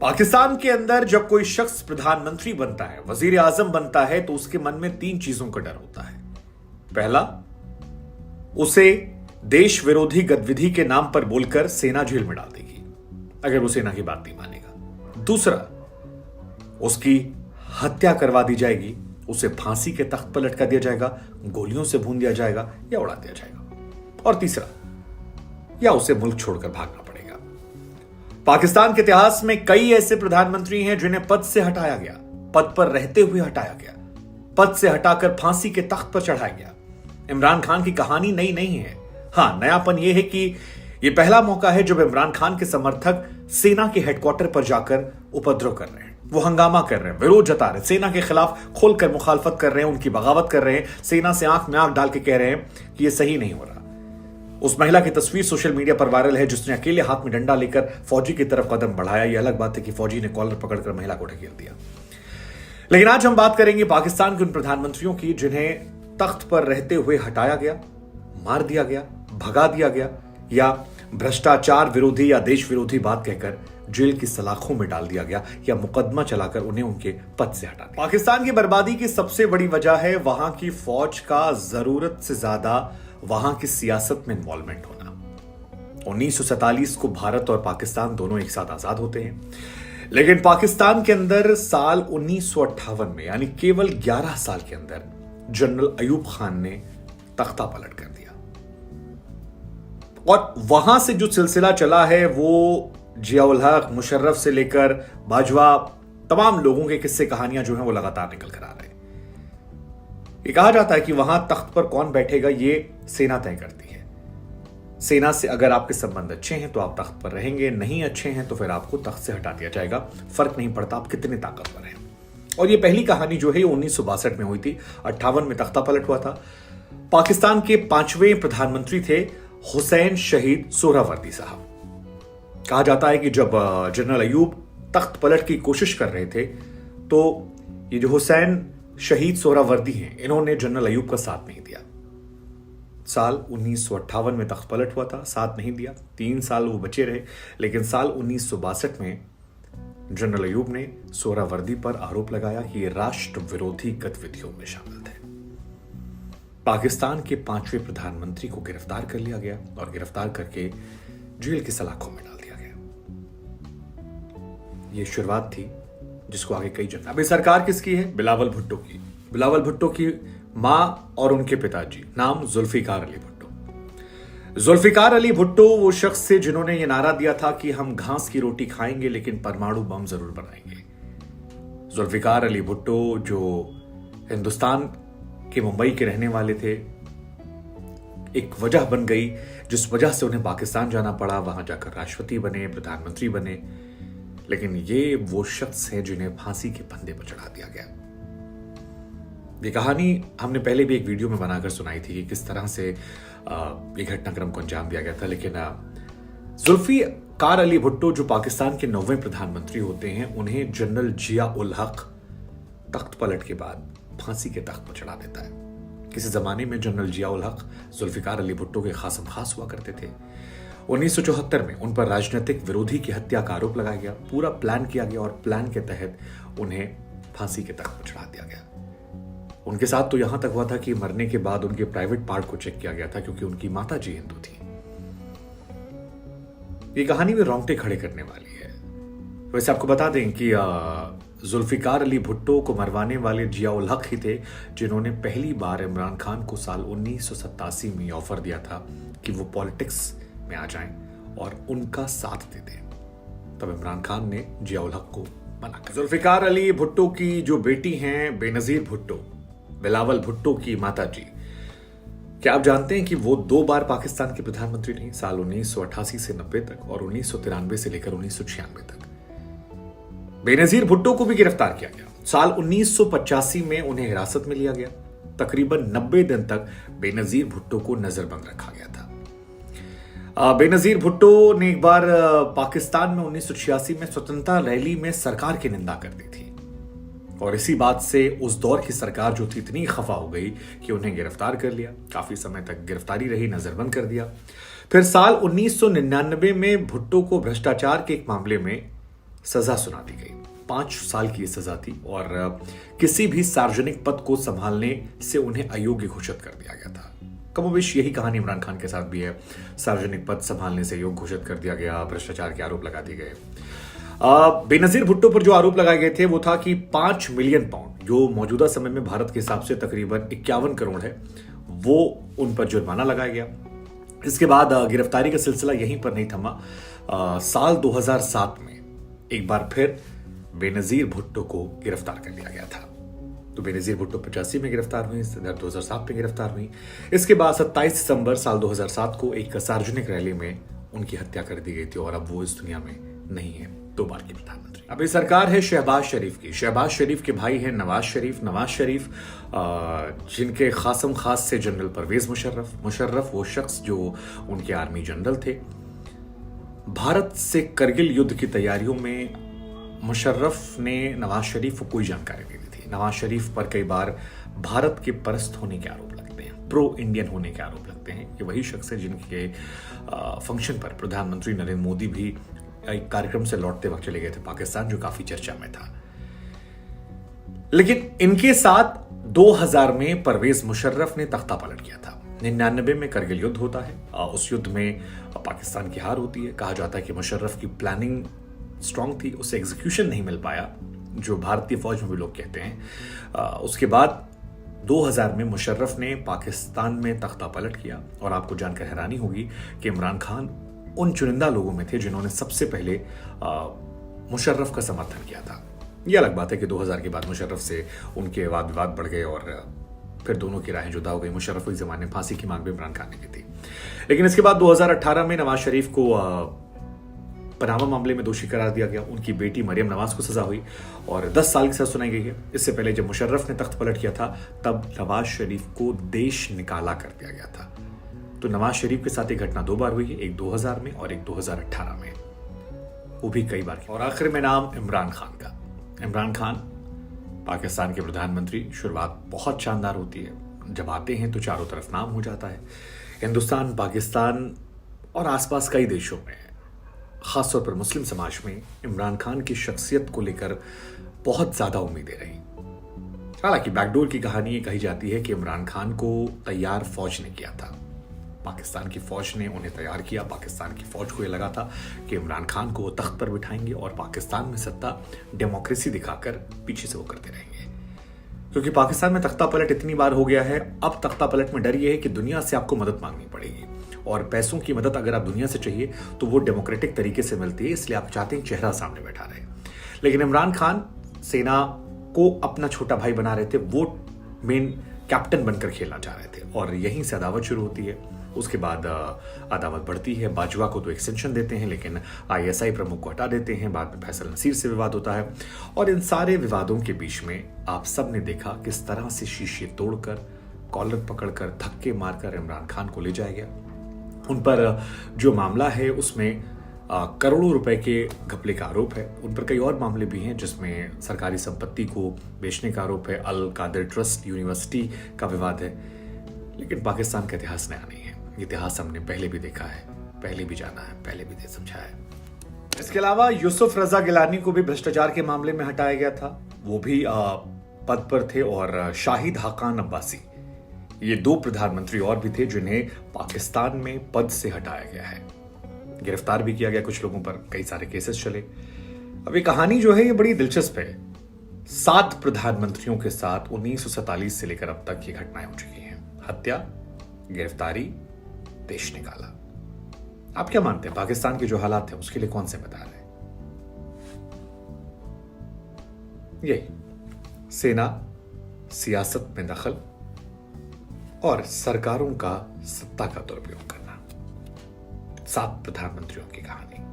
पाकिस्तान के अंदर जब कोई शख्स प्रधानमंत्री बनता है, वजीर आजम बनता है, तो उसके मन में तीन चीजों का डर होता है। पहला, उसे देश विरोधी गतिविधि के नाम पर बोलकर सेना जेल में डाल देगी अगर वो सेना की बात नहीं मानेगा। दूसरा, उसकी हत्या करवा दी जाएगी, उसे फांसी के तख्त पर लटका दिया जाएगा, गोलियों से भून दिया जाएगा या उड़ा दिया जाएगा। और तीसरा, या उसे मुल्क छोड़कर भागना पड़ेगा। पाकिस्तान के इतिहास में कई ऐसे प्रधानमंत्री हैं जिन्हें पद से हटाया गया, पद पर रहते हुए हटाया गया, पद से हटाकर फांसी के तख्त पर चढ़ाया गया। इमरान खान की कहानी नई नहीं है। हां, नयापन यह है कि यह पहला मौका है जब इमरान खान के समर्थक सेना के हेडक्वार्टर पर जाकर उपद्रव कर रहे हैं, वो हंगामा कर रहे हैं, विरोध जता रहे हैं, सेना के खिलाफ खोलकर मुखालफत कर रहे हैं, उनकी बगावत कर रहे हैं, सेना से आंख में आंख डाल के कह रहे हैं कि यह सही नहीं हो रहा। उस महिला की तस्वीर सोशल मीडिया पर वायरल है जिसने अकेले हाथ में डंडा लेकर फौजी की तरफ कदम बढ़ाया। यह अलग बात है कि फौजी ने कॉलर पकड़कर महिला को ढकेल दिया। लेकिन आज हम बात करेंगे पाकिस्तान के उन प्रधानमंत्रियों की जिन्हें तख्त पर रहते हुए हटाया गया, मार दिया गया, भगा दिया गया या भ्रष्टाचार विरोधी या देश विरोधी बात कहकर जेल की सलाखों में डाल दिया गया या मुकदमा चलाकर उन्हें उनके पद से हटा दिया। पाकिस्तान की बर्बादी की सबसे बड़ी वजह है वहां की फौज का जरूरत से ज्यादा वहां की सियासत में इन्वॉल्वमेंट होना। 1947 को भारत और पाकिस्तान दोनों एक साथ आजाद होते हैं, लेकिन पाकिस्तान के अंदर साल 1958 में यानी केवल 11 साल के अंदर जनरल अयूब खान ने तख्ता पलट कर दिया। और वहां से जो सिलसिला चला है वो जियाउल हक, मुशर्रफ से लेकर बाजवा, तमाम लोगों के किस्से कहानियां जो हैं वो लगातार निकल कर आ रहे हैं। ये कहा जाता है कि वहां तख्त पर कौन बैठेगा ये सेना तय करती है। सेना से अगर आपके संबंध अच्छे हैं तो आप तख्त पर रहेंगे, नहीं अच्छे हैं तो फिर आपको तख्त से हटा दिया जाएगा। फर्क नहीं पड़ता आप कितने ताकतवर हैं। और ये पहली कहानी जो है 1962 में हुई थी। 58 में तख्ता पलट हुआ था। पाकिस्तान के 5वें प्रधानमंत्री थे हुसैन शहीद सोहरावर्दी साहब। कहा जाता है कि जब जनरल अयूब तख्त पलट की कोशिश कर रहे थे तो ये जो हुसैन शहीद सोहरावर्दी हैं, इन्होंने जनरल अयूब का साथ नहीं दिया। साल 1958 में तख्त पलट हुआ था, साथ नहीं दिया। 3 साल वो बचे रहे, लेकिन साल 1962 में जनरल अयूब ने सोहरावर्दी पर आरोप लगाया कि ये राष्ट्र विरोधी गतिविधियों में शामिल थे। पाकिस्तान के 5वें प्रधानमंत्री को गिरफ्तार कर लिया गया और गिरफ्तार करके जेल की सलाखों में डाल दिया गया। ये शुरुआत थी जिसको आगे कई जगह। अभी सरकार किसकी है? बिलावल भुट्टो की। बिलावल भुट्टो की मां और उनके पिताजी, नाम जुल्फिकार अली भुट्टो। जुल्फिकार अली भुट्टो वो शख्स थे जिन्होंने ये नारा दिया था कि हम घास की रोटी खाएंगे लेकिन परमाणु बम जरूर बनाएंगे। जुल्फिकार अली भुट्टो जो हिंदुस्तान के मुंबई के रहने वाले थे, एक वजह बन गई जिस वजह से उन्हें पाकिस्तान जाना पड़ा, वहां जाकर राष्ट्रपति बने, प्रधानमंत्री बने। लेकिन ये वो शख्स हैं जिन्हें फांसी के फंदे पर चढ़ा दिया गया। ये कहानी हमने पहले भी एक वीडियो में बनाकर सुनाई थी कि किस तरह से ये घटनाक्रम को अंजाम दिया गया था। लेकिन जुल्फिकार अली भुट्टो जो पाकिस्तान के 9वें प्रधानमंत्री होते हैं, उन्हें जनरल जिया उल हक तख्त पलट के बाद फांसी के तख्त पर चढ़ा देता है। किसी जमाने में जनरल जिया उल हक जुल्फिकार अली भुट्टो के खासम खास हुआ करते थे। 1974 में उन पर राजनीतिक विरोधी की हत्या का आरोप लगाया गया। पूरा प्लान किया गया और प्लान के तहत उन्हें फांसी के तख्त पर चढ़ा दिया गया। उनके साथ तो यहां तक हुआ था कि मरने के बाद उनके प्राइवेट पार्ट को चेक किया गया था क्योंकि उनकी माता जी हिंदू थी। ये कहानी में रोंगटे खड़े करने वाली है। वैसे आपको बता दें कि जुल्फिकार अली भुट्टो को मरवाने वाले जिया उल हक ही थे जिन्होंने पहली बार इमरान खान को साल 1987 में ऑफर दिया था कि वो पॉलिटिक्स में आ जाएं और उनका साथ दे दें। तब इमरान खान ने जिया उल हक को मना कर। जुल्फिकार अली भुट्टो की जो बेटी हैं बेनजीर भुट्टो, बिलावल भुट्टो की माता जी, क्या आप जानते हैं कि वो 2 बार पाकिस्तान के प्रधानमंत्री रही? साल 1988 से 90 तक और 1993 से लेकर 1996 तक। बेनजीर भुट्टो को भी गिरफ्तार किया गया। साल 1985 में उन्हें हिरासत में लिया गया। तकरीबन 90 दिन तक बेनजीर भुट्टो को नजरबंद रखा गया था। बेनजीर भुट्टो ने एक बार पाकिस्तान में 1986 में स्वतंत्रता रैली में सरकार की निंदा कर दी थी और इसी बात से उस दौर की सरकार जो थी इतनी खफा हो गई कि उन्हें गिरफ्तार कर लिया। काफी समय तक गिरफ्तारी रही, नजरबंद कर दिया। फिर साल 1999 में भुट्टो को भ्रष्टाचार के एक मामले में सजा सुना दी गई। 5 साल की सजा थी और किसी भी सार्वजनिक पद को संभालने से उन्हें अयोग्य घोषित कर दिया गया था। कमोबेश यही कहानी इमरान खान के साथ भी है। सार्वजनिक पद संभालने से अयोग्य घोषित कर दिया गया, भ्रष्टाचार के आरोप लगा दिए गए। बेनजीर भुट्टो पर जो आरोप लगाए गए थे वो था कि 5 मिलियन पाउंड, जो मौजूदा समय में भारत के हिसाब से तकरीबन 51 करोड़ है, वो उन पर जुर्माना लगाया गया। इसके बाद गिरफ्तारी का सिलसिला यहीं पर नहीं थमा। साल 2007 में एक बार फिर बेनजीर भुट्टो को गिरफ्तार कर लिया गया था। तो बेनजीर भुट्टो 85 में गिरफ्तार हुई, 2007 में गिरफ्तार हुई। इसके बाद 27 दिसंबर साल 2007 को एक सार्वजनिक रैली में उनकी हत्या कर दी गई थी और अब वो इस दुनिया में नहीं है। 2 बार के प्रधानमंत्री। अभी सरकार है शहबाज शरीफ की। शहबाज शरीफ के भाई हैं नवाज शरीफ, जिनके खासम खास से जनरल परवेज मुशर्रफ वो शख्स जो उनके आर्मी जनरल थे। भारत से करगिल युद्ध की तैयारियों में मुशर्रफ ने नवाज शरीफ को कोई जानकारी नहीं दी थी। नवाज शरीफ पर कई बार भारत के परस्त होने के आरोप लगते हैं, प्रो इंडियन होने के आरोप लगते हैं। ये वही शख्स है जिनके फंक्शन पर प्रधानमंत्री नरेंद्र मोदी भी एक कार्यक्रम से लौटते वक्त चले गए थे पाकिस्तान, जो काफी चर्चा में था। लेकिन इनके साथ 2000 में परवेज मुशर्रफ ने तख्ता पलट किया था। 99 में करगिल युद्ध होता है। उस युद्ध में पाकिस्तान की हार होती है। कहा जाता है कि मुशर्रफ की प्लानिंग स्ट्रांग थी, उसे एग्जीक्यूशन नहीं मिल पाया, जो भारतीय फौज में भी लोग कहते हैं। उसके बाद 2000 में मुशर्रफ ने पाकिस्तान में तख्ता पलट किया और आपको जानकर हैरानी होगी कि इमरान खान उन चुनिंदा लोगों में थे जिन्होंने सबसे पहले मुशर्रफ का समर्थन किया था। यह अलग बात है कि 2000 के बाद मुशर्रफ से उनके वाद विवाद बढ़ गए और फिर दोनों की राहें जुदा हो गई। मुशर्रफ उस जमाने में फांसी की मांग भी इमरान खान ने की थी। लेकिन इसके बाद 2018 में नवाज शरीफ को पनामा मामले में दोषी करार दिया गया। उनकी बेटी मरियम नवाज को सजा हुई और 10 साल की सजा सुनाई गई है। इससे पहले जब मुशर्रफ ने तख्त पलट किया था तब नवाज शरीफ को देश निकाला कर दिया गया था। तो नवाज शरीफ के साथ एक घटना 2 बार हुई है, एक 2000 में और एक 2018 में, वो भी कई बार। और आखिर में नाम इमरान खान का। इमरान खान पाकिस्तान के प्रधानमंत्री। शुरुआत बहुत शानदार होती है, जब आते हैं तो चारों तरफ नाम हो जाता है। हिंदुस्तान, पाकिस्तान और आसपास कई देशों में, खासतौर पर मुस्लिम समाज में इमरान खान की शख्सियत को लेकर बहुत ज्यादा उम्मीदें रही। हालांकि बैकडोर की कहानी ये कही जाती है कि इमरान खान को तैयार फौज ने किया था। पाकिस्तान की फौज ने उन्हें तैयार किया। पाकिस्तान की फौज को यह लगा था कि इमरान खान को वो तख्त पर बिठाएंगे और पाकिस्तान में सत्ता डेमोक्रेसी दिखाकर पीछे से वो करते रहेंगे। क्योंकि पाकिस्तान में तख्ता पलट इतनी बार हो गया है, अब तख्ता पलट में डर ये है कि दुनिया से आपको मदद मांगनी पड़ेगी और पैसों की मदद अगर आप दुनिया से चाहिए तो वो डेमोक्रेटिक तरीके से मिलती है, इसलिए आप चाहते हैं चेहरा सामने बैठा रहे। लेकिन इमरान खान सेना को अपना छोटा भाई बना रहे थे, वो मेन कैप्टन बनकर खेलना चाह रहे थे और यहीं से अदावत शुरू होती है। उसके बाद अदावत बढ़ती है। बाजवा को तो एक्सटेंशन देते हैं लेकिन ISI प्रमुख को हटा देते हैं। बाद में फैसल नसीर से विवाद होता है और इन सारे विवादों के बीच में आप सब ने देखा किस तरह से शीशे तोड़कर, कॉलर पकड़कर, धक्के मारकर इमरान खान को ले जाया गया। उन पर जो मामला है उसमें करोड़ों रुपए के घपले का आरोप है। उन पर कई और मामले भी हैं जिसमें सरकारी संपत्ति को बेचने का आरोप है। अल कादिर ट्रस्ट यूनिवर्सिटी का विवाद है। लेकिन पाकिस्तान का इतिहास नया नहीं है। इतिहास हमने पहले भी देखा है, पहले भी जाना है, पहले भी समझा है। इसके अलावा यूसुफ रजा गिलानी को भी भ्रष्टाचार के मामले में हटाया गया था। वो भी पद पर थे। और शाहिद हाकान अब्बासी, ये 2 प्रधानमंत्री और भी थे जिन्हें पाकिस्तान में पद से हटाया गया है। गिरफ्तार भी किया गया कुछ लोगों पर, कई सारे केसेस चले। अब ये कहानी जो है ये बड़ी दिलचस्प है। 7 प्रधानमंत्रियों के साथ 1947 से लेकर अब तक ये घटनाएं हो चुकी हैं। हत्या, गिरफ्तारी, देश निकाला। आप क्या मानते हैं पाकिस्तान के जो हालात है उसके लिए कौन जिम्मेदार है? यही सेना, सियासत में दखल और सरकारों का सत्ता का दुरुपयोग करना। 7 प्रधानमंत्रियों की कहानी।